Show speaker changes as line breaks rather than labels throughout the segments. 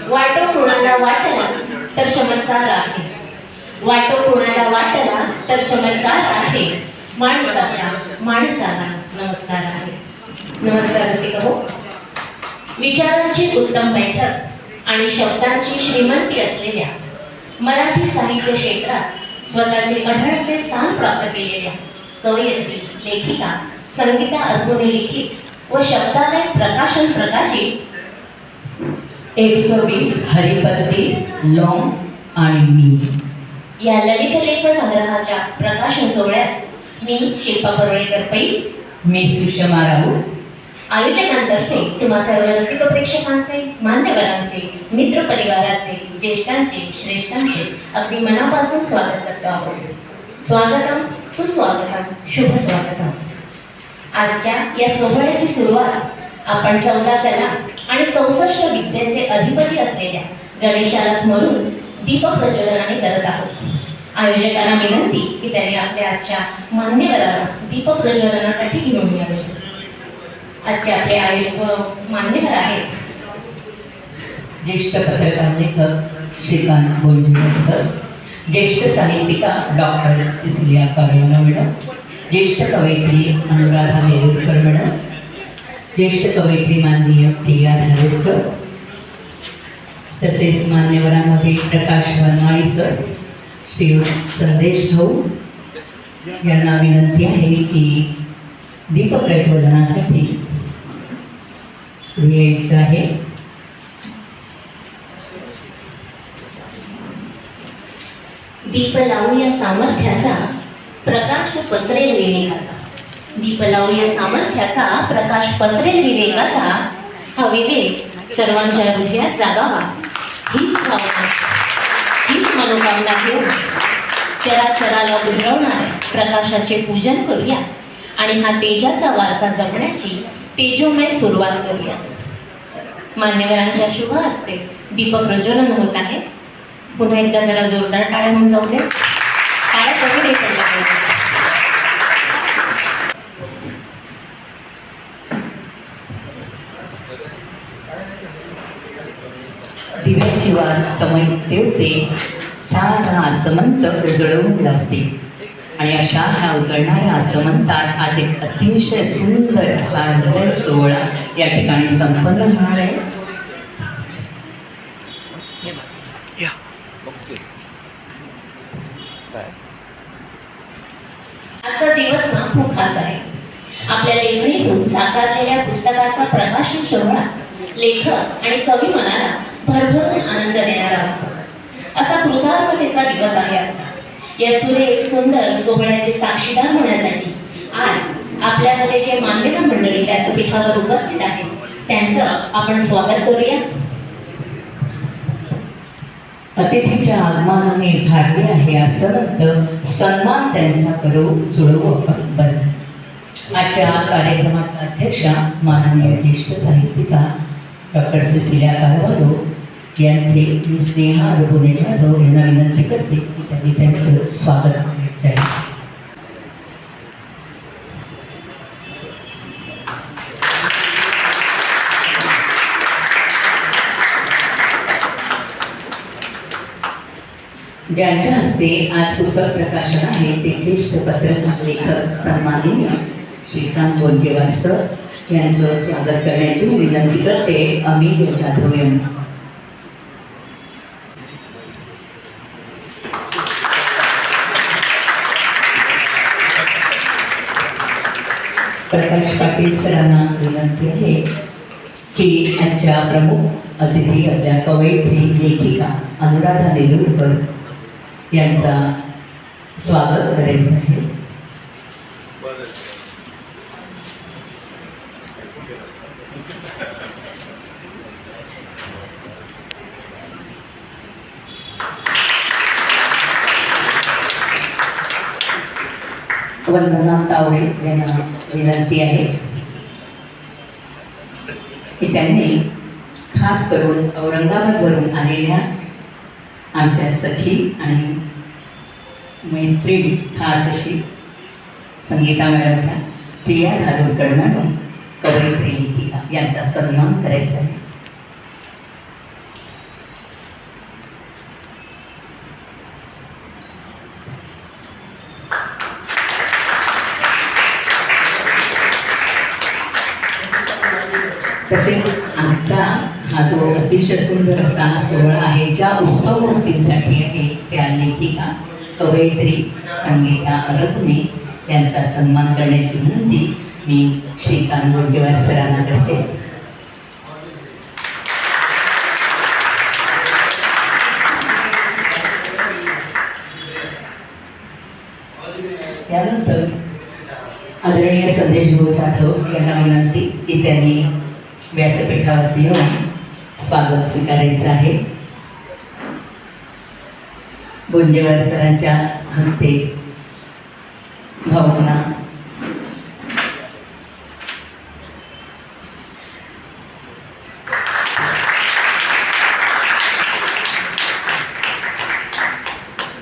वाटो कोणाला वाटला तर चमत्कार आहे, वाटो कोणाला वाटला तर चमत्कार आहे, माणसाला नमस्कार आहे. नमस्कार रसिक हो. विचारांची उत्तम बैठक आणि शब्दांची श्रीमंती असलेल्या मराठी साहित्य क्षेत्रात स्वतःचे अढळसे स्थान प्राप्त केलेल्या कवयित्री, लेखिका संगीता अर्जुने लिखित व शब्दालय प्रकाशन प्रकाशित
120 हरिपत्ती लॉंग आणि मी
या ललित लेख संग्रहाच्या प्रकाशन सोहळ्यात मी शिल्पा परोळेकर पै,
मी सुषमा राऊत
आयोजकांतर्फे तुम्हा सर्व रसिक प्रेक्षकांचे, मान्यवरांचे, मित्र परिवाराचे, ज्येष्ठांचे, श्रेष्ठांचे अगदी मनापासून स्वागत करतो आहोत. स्वागतम, सुस्वागतम, शुभ स्वागतम. आजच्या या सोहळ्याची सुरुवात आपण 14 कला आणि 64 विद्येचे अधिपती असलेल्या गणेशाला स्मरून दीपक प्रज्वलनाने करत आहोत. आयोजकांना विनंती की त्यांनी आपल्या आजच्या मान्यवराला दीपक प्रज्वलनासाठी घेऊन यावे. आजचे आपले आयोजक मान्यवर आहेत
ज्येष्ठ पत्रकार लेखक श्रीकांत बोंजेकर सर, ज्येष्ठ साहित्यिका डॉक्टर सिसिलिया कारवाला मॅडम, ज्येष्ठ कवयित्री अनुराधा नेरुरकर मॅडम, ज्येष्ठ कवयित्री माननीय प्रिया धारुरकर, तसेच मान्यवरांमध्ये प्रकाश वनमाळी सर, श्री संदेश भाऊ यांना विनंती आहे की दीपक प्रज्वलनासाठी यायचं आहे.
दीप लावूया सामर्थ्याचा, प्रकाश पसरेल विवेकाचा. दीप लावूया सामर्थ्याचा, प्रकाश पसरेल विवेकाचा. हा विवेक सर्वांच्या हृदयात जागावा, हीच भावना, हीच मनोकामना घेऊन चराचराला उजळवणाऱ्या प्रकाशाचे पूजन करूया आणि हा तेजाचा वारसा जपण्याची तेजोमय सुरुवात करूया. मान्यवरांच्या शुभ हस्ते दीपक प्रज्वलन होत आहे. पुन्हा एकदा जरा जोरदार टाळ्या होऊन जाऊ दे. टाळ्या कमी नाही पडल्या पाहिजे.
दिव्याची वात समय तेवते, सारा आसमंत उजळवून लावते. आणि अशा ह्या उजळणाऱ्या आसमंतात आज एक अतिशय सुंदर असा हृदय सोहळा या ठिकाणी संपन्न होणार आहे.
आजचा दिवस ना खूप खास आहे. आपल्या लेखणीतून साकारलेल्या पुस्तकाचा प्रकाशन सोहळा लेखक आणि कवी मनाला भरभरून आनंद देणारा असतो. असा कृतार्थतेचा दिवस आहे आजचा. या सुरेख सुंदर सोहळ्याचे साक्षीदार होण्यासाठी आज आपल्यामध्ये जे मान्यवर मंडळी व्यासपीठावर उपस्थित आहेत त्यांचं आपण स्वागत करूया.
अतिथीच्या आगमनाने भारले आहे असं सन्मान त्यांचा करू जुळवू आपण बंद. आजच्या कार्यक्रमाच्या अध्यक्षा माननीय ज्येष्ठ साहित्यिका डॉक्टर सिसिलिया कारवालो यांचे मी स्नेहा रघुने जाधव यांना विनंती करते की त्यांनी त्यांचं स्वागत करायचं आहे. ज्यांच्या हस्ते आज पुस्तक प्रकाशन आहे ते ज्येष्ठ पत्रकार लेखक सन्माननीय श्रीकांत बोंजेकर सर यांचं स्वागत करण्याची विनंती करते अमित जाधव यांना. प्रकाश पाटील सरांना विनंती आहे की त्यांच्या प्रमुख अतिथी आपल्या कवयित्री लेखिका अनुराधा नेरुरकर यांचा स्वागत करायचं आहे. वंदना तावडे यांना विनंती आहे की त्यांनी खास करून औरंगाबादवरून आलेल्या आमच्या सखी आणि मैत्रीण खास अशी संगीता मॅडमच्या प्रिया धारुरकर मॅडम कवयित्री लेखिका यांचा सन्मान करायचा आहे. तसेच आजचा हा जो अतिशय सुंदर असा सोहळा आहे, ज्या उत्सव मूर्तींसाठी आहे, त्या लेखिका कवयित्री संगीता अरपने यांचा सन्मान करण्याची विनंती मी श्रीकांत गोंजेवार सरांना करते. यानंतर आदरणीय संदेश भाऊ जाधव यांना विनंती की त्यांनी व्यासपीठावरती येऊन स्वागत स्वीकारायचं आहे. गोंजेवार सरांच्या हस्ते भावना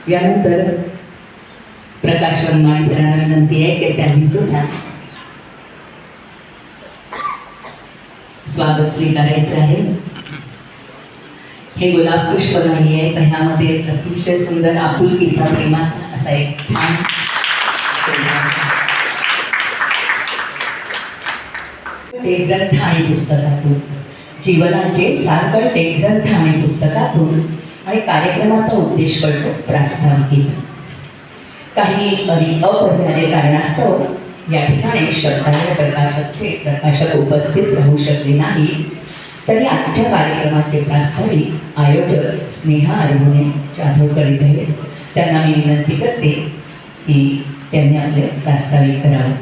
यानंतर प्रकाश वनमाळी सरांना विनंती आहे की त्यांनी सुद्धा स्वागत स्वीकारायचं आहे. हे गुलाब पुष्प नाही आहे, तर ह्यामध्ये अतिशय सुंदर आपुलकीचा प्रेमाचा असा एक छान ते ग्रंथ आणि पुस्तकातून जीवनाचे सार कळते ग्रंथ आणि पुस्तकातून आणि कार्यक्रमाचा उद्देश कळतो प्रास्ताविकेतून. काही अपरिहार्य कारणास्तव या ठिकाणी श्रद्धांजली प्रकाशक उपस्थित राहू शकले नाही, तरी आजच्या कार्यक्रमाचे प्रास्ताविक आयोजक स्नेहा अरमुने जाधव करीत आहेत. त्यांना मी विनंती करते की त्यांनी आपले प्रास्ताविक करावं.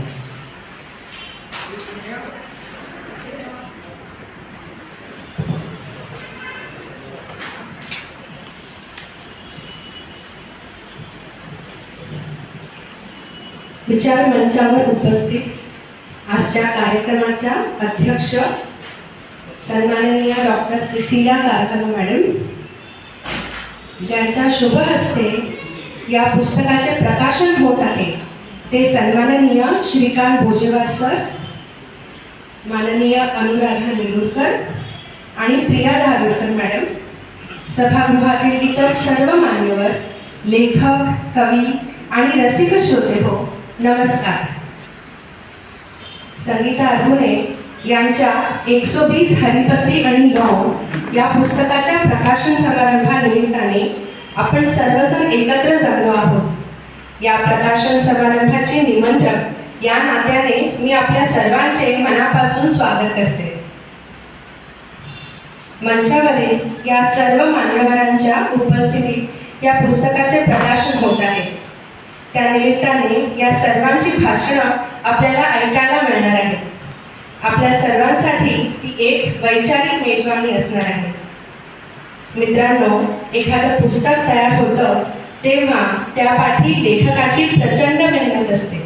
विचार मंचावर उपस्थित आजच्या कार्यक्रमाच्या अध्यक्ष सन्माननीय डॉक्टर सिसिलिया कारखाना मॅडम, ज्यांच्या शुभ हस्ते या पुस्तकाचे प्रकाशन होत आहे, ते सन्माननीय श्रीकांत गोंजेवार सर, माननीय अनुराधा नेरुरकर आणि प्रिया धारुरकर मॅडम, सभागृहातील इतर सर्व मान्यवर, लेखक, कवी आणि रसिक श्रोते हो, नमस्कार. संगीता अरमुने यांच्या 120 हरिपत्ती आणि लौंग या पुस्तकाच्या प्रकाशन समारंभानिमित्ताने आपण सर्वजण एकत्र जमलो आहोत. या प्रकाशन समारंभाचे निमंत्रक या नात्याने मी आपल्या सर्वांचे मनापासून स्वागत करते. मंचावरील या सर्व मान्यवरांच्या उपस्थितीत या पुस्तकाचे प्रकाशन होत आहे. त्यानिमित्ताने या सर्वांची भाषणं आपल्याला ऐकायला मिळणार आहेत. आपल्या सर्वांसाठी ती एक वैचारिक मेजवानी असणार आहे. मित्रांनो, एखादं पुस्तक तयार होतं तेव्हा त्यापाठी लेखकाची प्रचंड मेहनत असते.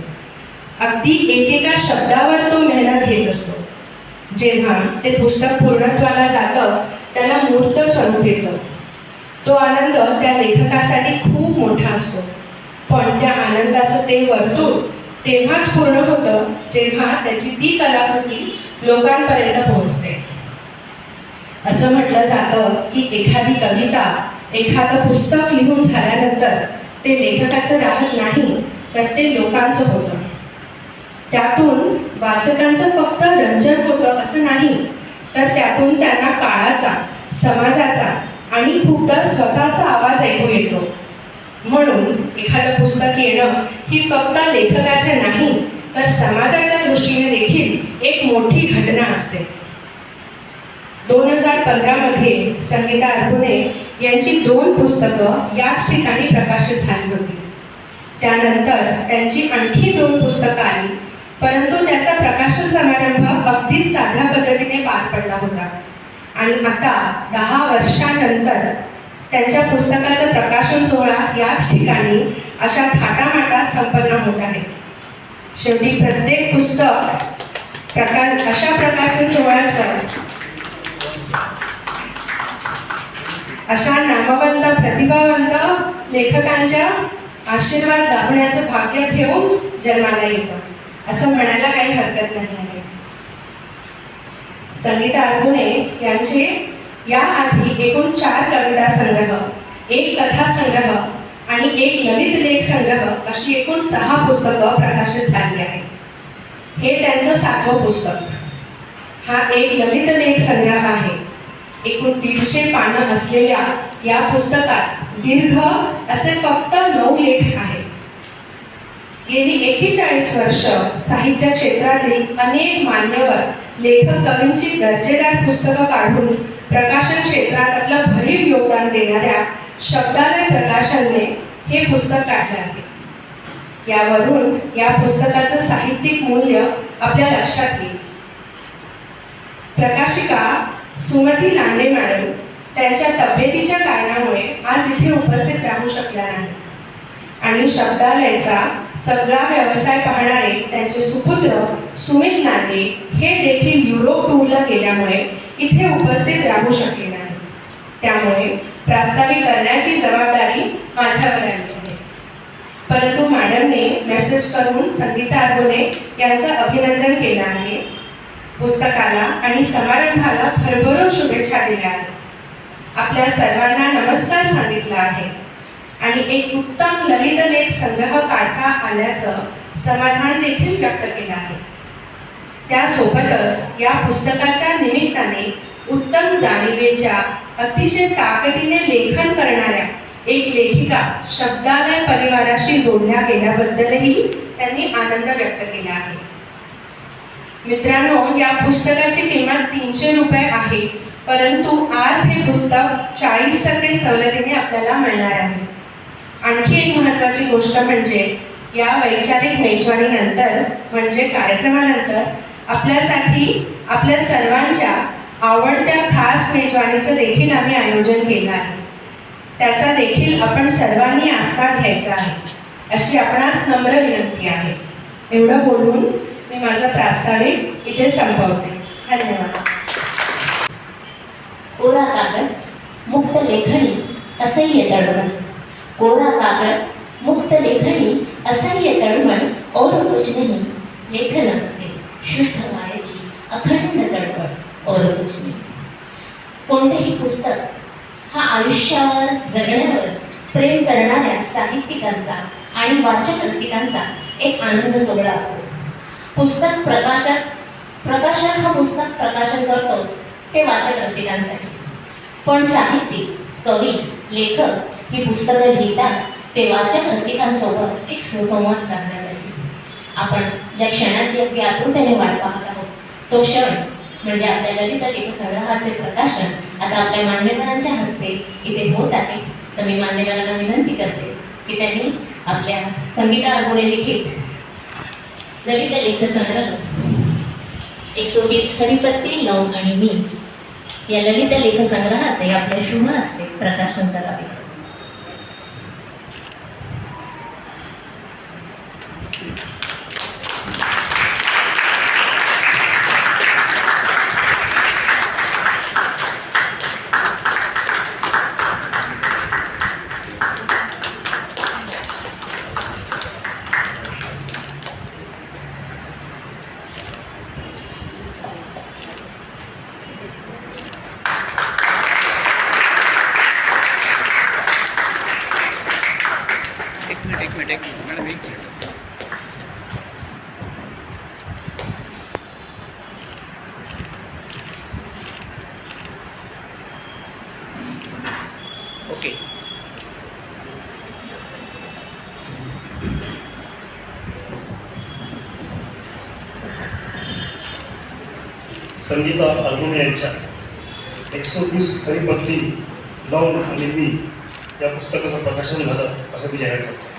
अगदी एकेका शब्दावर तो मेहनत घेत असतो. जेव्हा ते पुस्तक पूर्णत्वाला जातं त्याला मूर्त स्वरूप येतं. तो आनंद त्या लेखकासाठी खूप मोठा असतो. पण त्या आनंदाचं ते वर्तुळ तेव्हाच पूर्ण होतं जेव्हा त्याची ती कलाकृती लोकांपर्यंत पोहोचते. असं म्हटलं जातं की एखादी कविता, एखादं पुस्तक लिहून झाल्यानंतर ते लेखकाचं राहत नाही, तर ते लोकांचं होतं. त्यातून वाचकांचं फक्त रंजन होतं असं नाही, तर त्यातून त्यांना काळाचा, समाजाचा आणि खूपदा स्वतःचा आवाज ऐकू येतो. म्हणून एखादं पुस्तक येणं ही फक्त लेखकाचे नाही, तर समाजाच्या दृष्टीने देखील एक मोठी घटना असते. 2015 मध्ये संगीता अरमुने यांची 2 पुस्तकं याच ठिकाणी प्रकाशित झाली होती. त्यानंतर त्यांची आणखी 2 पुस्तकं आली, परंतु त्याचा प्रकाशन समारंभ अगदीच साध्या पद्धतीने पार पडला होता. आणि आता 10 वर्षांनंतर त्यांच्या पुस्तकाचं प्रकाशन सोहळा याच ठिकाणी अशा थाटामाटात संपन्न होत आहे. शेवटी प्रत्येक पुस्तक अशा प्रकाशन सोहळ्याचं, अशा नामवंत प्रतिभावंत लेखकांच्या आशीर्वाद लाभण्याचं भाग्य घेऊन जन्माला येतं असं म्हणायला काही हरकत नाही आहे. संगीता अरमुने यांचे याआधी एकूण 4 कविता संग्रह, 1 कथा संग्रह आणि 1 ललित लेख संग्रह अशी एकूण 6 पुस्तकं प्रकाशित झाली आहेत. हे त्यांचं 7वं पुस्तक. हा एक ललित लेख संग्रह आहे. एकूण 150 पानं असलेल्या या पुस्तकात दीर्घ असे फक्त 9 लेख आहेत. गेली 41 वर्ष साहित्य क्षेत्रातील अनेक मान्यवर लेखक कवींची दर्जेदार पुस्तकं काढून प्रकाशन क्षेत्रात आपलं भरीव योगदान देणाऱ्या शब्दालय प्रकाशनने हे पुस्तक काढले आहे. यावरून या पुस्तकाचं साहित्यिक मूल्य आपल्या लक्षात येईल. प्रकाशिका सुमती लांडे मॅडम त्यांच्या तब्येतीच्या कारणामुळे आज इथे उपस्थित राहू शकल्या नाही आणि शब्दालयाचा सगळा व्यवसाय पाहणारे त्यांचे सुपुत्र सुमित लांडे हे देखील युरोप टूरला गेल्यामुळे इथे उपस्थित राहू शकले नाही. त्यामुळे प्रास्ताविक करण्याची जबाबदारी माझ्यावर आली आहे. परंतु मॅडमने मेसेज करून संगीता अरगोने यांचं अभिनंदन केलं आहे. पुस्तकाला आणि समारंभाला भरभरून शुभेच्छा दिल्या आहेत. आपल्या सर्वांना नमस्कार सांगितला आहे आणि एक उत्तम ललित लेख संग्रह काढता आल्याचं समाधान देखील व्यक्त केलं आहे. त्यासोबतच या पुस्तकाच्या निमित्ताने उत्तम जाणीवेच्या अतिशय ताकदीने लेखन करणाऱ्या एक लेखिका शब्दालय परिवाराशी जोडल्या गेल्याबद्दलही त्यांनी आनंद व्यक्त केला आहे. मित्रांनो, या पुस्तकाची किंमत 300 रुपये आहे, परंतु आज हे पुस्तक 40% सवलतीने आपल्याला मिळणार आहे. आणखी एक महत्त्वाची गोष्ट म्हणजे या वैचारिक मेजवानीनंतर म्हणजे कार्यक्रमानंतर आपल्यासाठी आपल्या सर्वांच्या आवडत्या खास मेजवानीचं देखील आम्ही आयोजन केलं आहे. त्याचा देखील आपण सर्वांनी आस्वाद घ्यायचा आहे अशी आपणास नम्र विनंती आहे. एवढं बोलून मी माझं प्रास्ताविक इथे संपवते. धन्यवाद.
कोरा कागद मुक्त लेखणी असह्य तळमळ. कोरा कागद मुक्त लेखणी असह्य तळमळ और कुछ नहीं. लेखन असते शुद्ध मायेची अखंड जळपळ और कुछ नहीं. कोणतेही पुस्तक हा आयुष्यावर जगण्यावर प्रेम करणाऱ्या साहित्यिकांचा आणि वाचक रसिकांचा एक आनंद सोहळा असतो. पुस्तक प्रकाशक हा पुस्तक प्रकाशन करतो ते वाचक रसिकांसाठी, पण साहित्यिक कवी लेखक ही पुस्तकं लिहितात ते वाचक रसिकांसोबत एक सुसंवाद साधण्यासाठी. आपण ज्या क्षणाची अगदी आतुरतेने वाट पाहत आहोत तो क्षण म्हणजे आपल्या ललित लेख संग्रहाचे प्रकाशन आता आपल्या मान्यवरांच्या हस्ते इथे होत आहे. तर मी मान्यवरांना विनंती करते की त्यांनी आपल्या संगीता अरगोने लिखित ललित लेख संग्रह 120 हरिपत्ती लौंग आणि मी या ललित लेख संग्रहाचे आपल्या शुभ हस्ते प्रकाशन करावे.
एक मिनिट मॅडम, एक मिनिट. ओके.
संगीता अरगोने यांच्या 120 हरिपत्ती लौंग आणि मी या पुस्तकाचं प्रकाशन झालं असं मी जाहीर करतो.